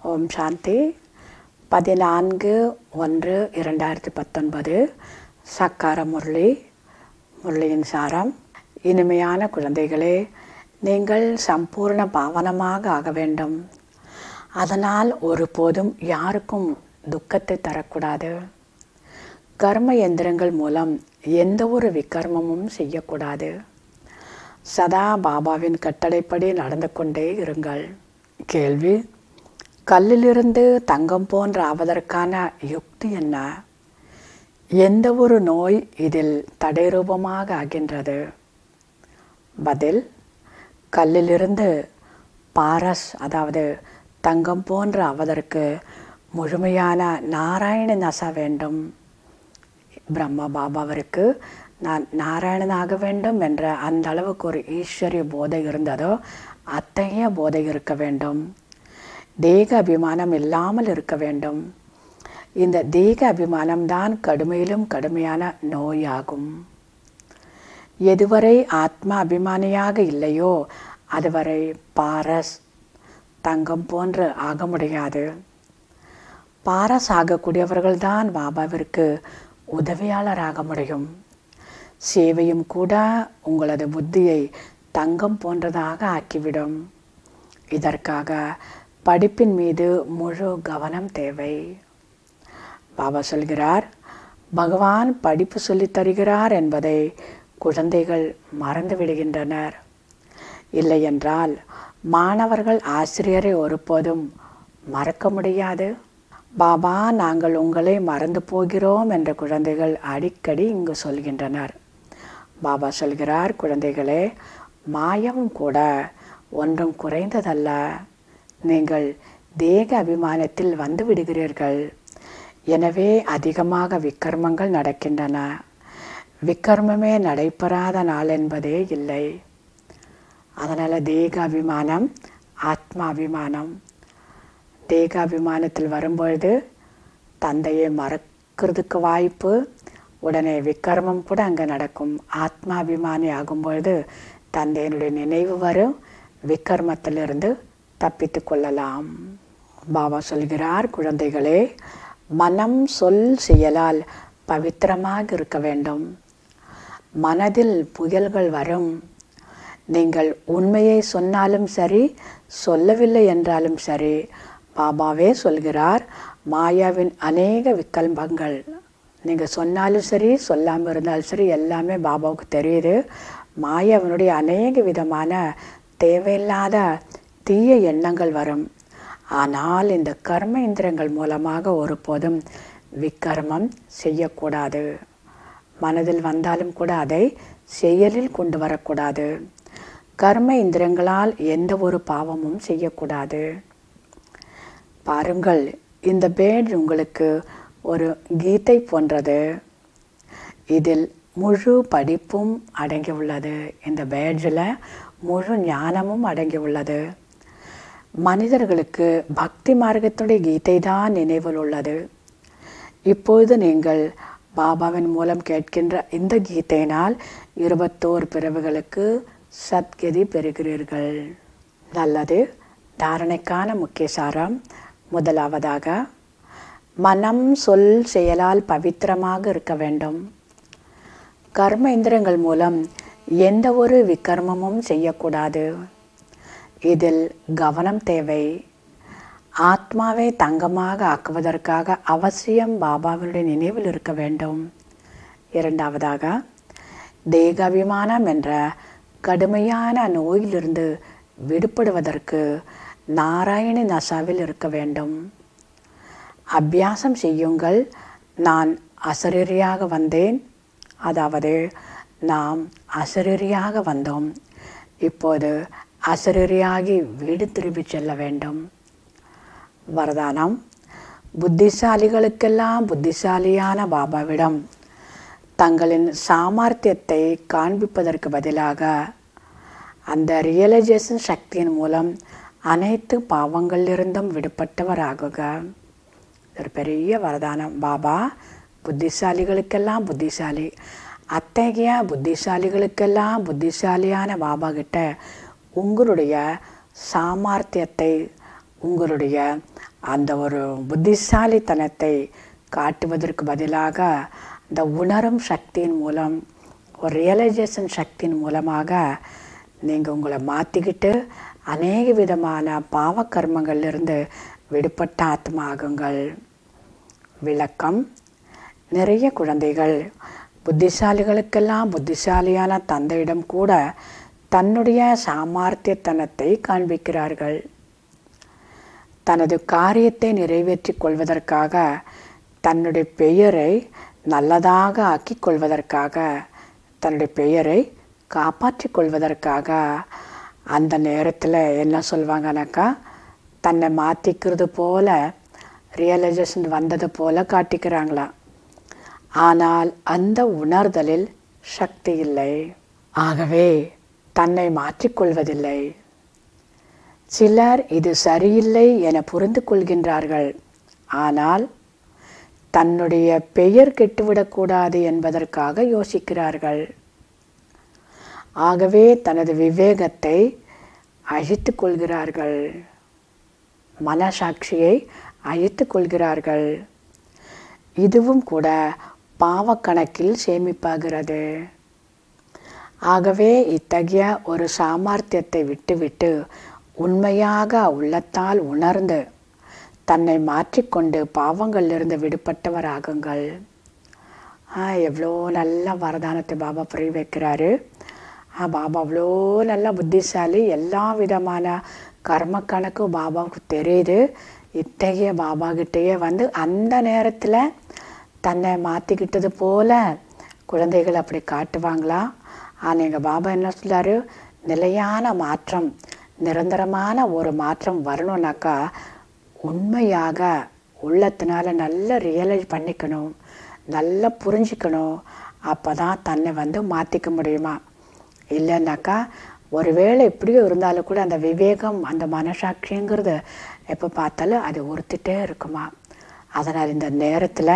ஓம் சாந்தி. 14/1/2019 சக்கார முரளியின் சாரம். இனிமையான குழந்தைகளே, நீங்கள் சம்பூர்ண பாவனமாக ஆக வேண்டும். அதனால் ஒருபோதும் யாருக்கும் துக்கத்தை தரக்கூடாது. கர்ம எந்திரங்கள் மூலம் எந்த ஒரு விக்கர்மமும் செய்யக்கூடாது. சதா பாபாவின் கட்டளைப்படி நடந்து கொண்டே இருங்கள். கேள்வி: கல்லிலிருந்து தங்கம் போன்ற ஆவதற்கான யுக்தி என்ன? எந்த ஒரு நோய் இதில் தடை ரூபமாக ஆகின்றது? பதில்: கல்லிலிருந்து பாரஸ் அதாவது தங்கம் போன்ற ஆவதற்கு முழுமையான நாராயணன் நசா வேண்டும். பிரம்மா பாபாவிற்கு நான் நாராயணனாக வேண்டும் என்ற அந்த அளவுக்கு ஒரு ஈஸ்வரிய போதை இருந்ததோ அத்தகைய போதை இருக்க வேண்டும். தேக அபிமானம் இல்லாமல் இருக்க வேண்டும். இந்த தேக அபிமானம்தான் கடுமையிலும் கடுமையான நோயாகும். எதுவரை ஆத்மா அபிமானியாக இல்லையோ அதுவரை பாரஸ் தங்கம் போன்று ஆக முடியாது. பாரஸ் ஆகக்கூடியவர்கள்தான் பாபாவிற்கு உதவியாளராக முடியும். சேவையும் கூட உங்களது புத்தியை தங்கம் போன்றதாக ஆக்கிவிடும். இதற்காக படிப்பின் மீது முழு கவனம் தேவை. பாபா சொல்கிறார், பகவான் படிப்பு சொல்லித் தருகிறார் என்பதை குழந்தைகள் மறந்து விடுகின்றனர். இல்லையென்றால் மாணவர்கள் ஆசிரியரை ஒருபோதும் மறக்க முடியாது. பாபா, நாங்கள் உங்களை மறந்து போகிறோம் என்ற குழந்தைகள் அடிக்கடி இங்கு சொல்கின்றனர். பாபா சொல்கிறார், குழந்தைகளே, மாயமும் கூட ஒன்றும் குறைந்ததல்ல. நீங்கள் தேக அபிமானத்தில் வந்து விடுகிறீர்கள். எனவே அதிகமாக விக்கர்மங்கள் நடக்கின்றன. விக்கர்மமே நடைபெறாத நாள் என்பதே இல்லை. அதனால் தேக அபிமானம், ஆத்மா அபிமானம். தேக அபிமானத்தில் வரும்பொழுது தந்தையை மறக்கிறதுக்கு வாய்ப்பு, உடனே விக்கர்மம் கூட அங்கே நடக்கும். ஆத்மா அபிமானி ஆகும்பொழுது தந்தையினுடைய நினைவு வரும், விக்கர்மத்திலிருந்து தப்பித்து கொள்ளலாம். பாபா சொல்கிறார், குழந்தைகளே, மனம் சொல் செயலால் பவித்திரமாக இருக்க வேண்டும். மனதில் புயல்கள் வரும். நீங்கள் உண்மையை சொன்னாலும் சரி, சொல்லவில்லை என்றாலும் சரி, பாபாவே சொல்கிறார், மாயாவின் அநேக விக்கல்பங்கள் நீங்கள் சொன்னாலும் சரி, சொல்லாமல் இருந்தாலும் சரி, எல்லாமே பாபாவுக்கு தெரியுது. மாயாவினுடைய அநேக விதமான தேவையில்லாத தீய எண்ணங்கள் வரும். ஆனால் இந்த கர்ம இந்திரங்கள் மூலமாக ஒருபோதும் விக்கர்மம் செய்யக்கூடாது. மனதில் வந்தாலும் கூட அதை செயலில் கொண்டு வரக்கூடாது. கர்ம இந்திரங்களால் எந்த ஒரு பாவமும் செய்யக்கூடாது. பாருங்கள், இந்த பேட்ஜ் உங்களுக்கு ஒரு கீதை போன்றது. இதில் முழு படிப்பும் அடங்கி உள்ளது. இந்த பேட்ஜில் முழு ஞானமும் அடங்கி உள்ளது. மனிதர்களுக்கு பக்தி மார்க்கத்துடைய கீதை தான் நினைவில் உள்ளது. இப்பொழுது நீங்கள் பாபாவின் மூலம் கேட்கின்ற இந்த கீதையினால் 21 பிறவுகளுக்கு சத்கதி பெறுகிறீர்கள். நல்லது. தாரணைக்கான முக்கிய சாரம். முதலாவதாக, மனம் சொல் செயலால் பவித்திரமாக இருக்க வேண்டும். கர்ம இந்திரங்கள் மூலம் எந்த ஒரு விக்கர்மமும் செய்யக்கூடாது. இதில் கவனம் தேவை. ஆத்மாவை தங்கமாக ஆக்குவதற்காக அவசியம் பாபாவினுடைய நினைவில் இருக்க வேண்டும். இரண்டாவதாக, தேகாபிமானம் என்ற கடுமையான நோயிலிருந்து விடுபடுவதற்கு நாராயணி நசாவில் இருக்க வேண்டும். அபியாசம் செய்யுங்கள். நான் அசரீரியாக வந்தேன், அதாவது நாம் அசரீரியாக வந்தோம். இப்போது அசரீரியாகி வீடு திரும்பி செல்ல வேண்டும். வரதானம்: புத்திசாலிகளுக்கெல்லாம் புத்திசாலியான பாபாவிடம் தங்களின் சாமர்த்தியத்தை காண்பிப்பதற்கு பதிலாக அந்த ரியலைசேஷன் சக்தியின் மூலம் அனைத்து பாவங்களிலிருந்தும் விடுபட்டவராகுக. ஒரு பெரிய வரதானம். பாபா, புத்திசாலிகளுக்கெல்லாம் புத்திசாலி, அத்தகைய புத்திசாலிகளுக்கெல்லாம் புத்திசாலியான பாபா கிட்ட உங்களுடைய சாமர்த்தியத்தை உங்களுடைய அந்த ஒரு புத்திசாலித்தனத்தை காட்டுவதற்கு பதிலாக இந்த உணரும் சக்தியின் மூலம், ஒரு ரியலைசேஷன் சக்தியின் மூலமாக நீங்கள் உங்களை மாற்றிக்கிட்டு அநேக விதமான பாவ கர்மங்கள்லிருந்து விடுபட்ட ஆத்மா ஆகுங்கள். விளக்கம்: நிறைய குழந்தைகள் புத்திசாலிகளுக்கெல்லாம் புத்திசாலியான தந்தையிடம் கூட தன்னுடைய சாமர்த்தியத்தனத்தை காண்பிக்கிறார்கள். தனது காரியத்தை நிறைவேற்றிக் கொள்வதற்காக, தன்னுடைய பெயரை நல்லதாக ஆக்கிக் கொள்வதற்காக, தன்னுடைய பெயரை காப்பாற்றிக் கொள்வதற்காக அந்த நேரத்தில் என்ன சொல்வாங்கனாக்கா, தன்னை மாற்றிக்கிறது போல, ரியலைசேஷன் வந்தது போல காட்டிக்கிறாங்களா. ஆனால் அந்த உணர்தலில் சக்தி இல்லை. ஆகவே தன்னை மாற்றிக்கொள்வதில்லை. சிலர் இது சரியில்லை என புரிந்து கொள்கின்றார்கள். ஆனால் தன்னுடைய பெயர் கெட்டுவிடக்கூடாது என்பதற்காக யோசிக்கிறார்கள். ஆகவே தனது விவேகத்தை அழித்து கொள்கிறார்கள், மனசாட்சியை அழித்து கொள்கிறார்கள். இதுவும் கூட பாவக்கணக்கில் சேமிப்பாகிறது. ஆகவே இத்தகைய ஒரு சாமர்த்தியத்தை விட்டுவிட்டு உண்மையாக உள்ளத்தால் உணர்ந்து தன்னை மாற்றிக்கொண்டு பாவங்களிலிருந்து விடுபட்டவராகுங்கள். எவ்வளோ நல்ல வரதானத்தை பாபா புரிய வைக்கிறாரு. பாபா அவ்வளோ நல்ல புத்திசாலி. எல்லா விதமான கர்ம கணக்கு பாபாவுக்கு தெரியுது. இத்தகைய பாபாகிட்டேயே வந்து அந்த நேரத்தில் தன்னை மாற்றிக்கிட்டது போல குழந்தைகள் அப்படி காட்டுவாங்களா? ஆனால் எங்கள் பாபா என்ன சொல்கிறாரு, நிலையான மாற்றம், நிரந்தரமான ஒரு மாற்றம் வரணும்னாக்கா உண்மையாக உள்ளத்தினால நல்லா ரியலைஸ் பண்ணிக்கணும், நல்லா புரிஞ்சிக்கணும். அப்போ தான் தன்னை வந்து மாற்றிக்க முடியுமா. இல்லைன்னாக்கா ஒருவேளை எப்படியோ இருந்தாலும் கூட அந்த விவேகம், அந்த மனசாட்சிங்கிறது எப்போ பார்த்தாலும் அது உறுத்திட்டே இருக்குமா. அதனால் இந்த நேரத்தில்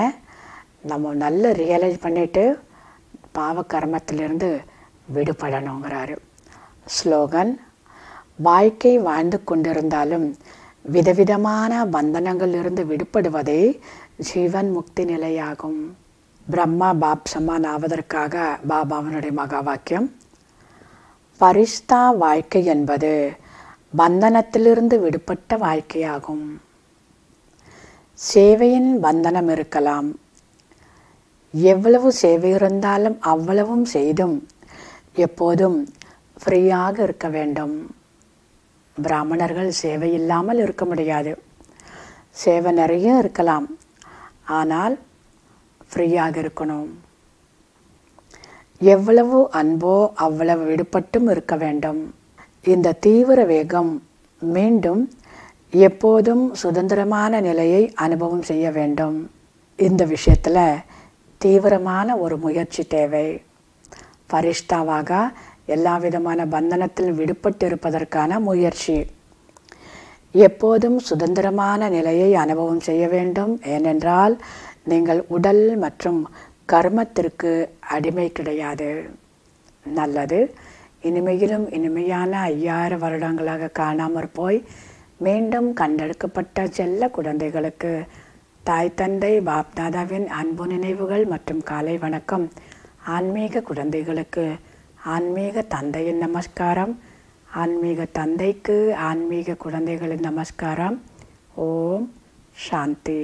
நம்ம நல்ல ரியலைஸ் பண்ணிவிட்டு பாவக்கர்மத்திலிருந்து விடுபடணுங்கிறாரு. ஸ்லோகன்: வாழ்க்கை வாழ்ந்து கொண்டிருந்தாலும் விதவிதமான பந்தனங்களிலிருந்து விடுபடுவதே ஜீவன் முக்தி நிலையாகும். பிரம்மா பாப் சமான் ஆவதற்காக பாபாவனுடைய மகா வாக்கியம்: பரிஷ்தா வாழ்க்கை என்பது பந்தனத்திலிருந்து விடுபட்ட வாழ்க்கையாகும். சேவையின் பந்தனம் இருக்கலாம். எவ்வளவு சேவை இருந்தாலும் அவ்வளவும் செய்தும் எப்போதும் ஃப்ரீயாக இருக்க வேண்டும். பிராமணர்கள் சேவை இல்லாமல் இருக்க முடியாது. சேவை நிறைய இருக்கலாம், ஆனால் ஃப்ரீயாக இருக்கணும். எவ்வளவு அன்போ அவ்வளவு விடுபட்டும் இருக்க வேண்டும். இந்த தீவிர வேகம் மீண்டும் எப்போதும் சுதந்திரமான நிலையை அனுபவம் செய்ய வேண்டும். இந்த விஷயத்தில் தீவிரமான ஒரு முயற்சி தேவை. பரிஷ்தாவாக எல்லா விதமான பந்தனத்தில் விடுபட்டு இருப்பதற்கான முயற்சி. எப்போதும் சுதந்திரமான நிலையை அனுபவம் செய்ய வேண்டும். ஏனென்றால் நீங்கள் உடல் மற்றும் கர்மத்திற்கு அடிமை கிடையாது. நல்லது. இனிமையிலும் இனிமையான 5000 வருடங்களாக காணாமற் போய் மீண்டும் கண்டெடுக்கப்பட்ட செல்ல குழந்தைகளுக்கு தாய் தந்தை பாப்தாதாவின் அன்பு நினைவுகள் மற்றும் காலை வணக்கம். ஆன்மீக குழந்தைகளுக்கு ஆன்மீக தந்தையின் நமஸ்காரம். ஆன்மீக தந்தைக்கு ஆன்மீக குழந்தைகளின் நமஸ்காரம். ஓம் சாந்தி.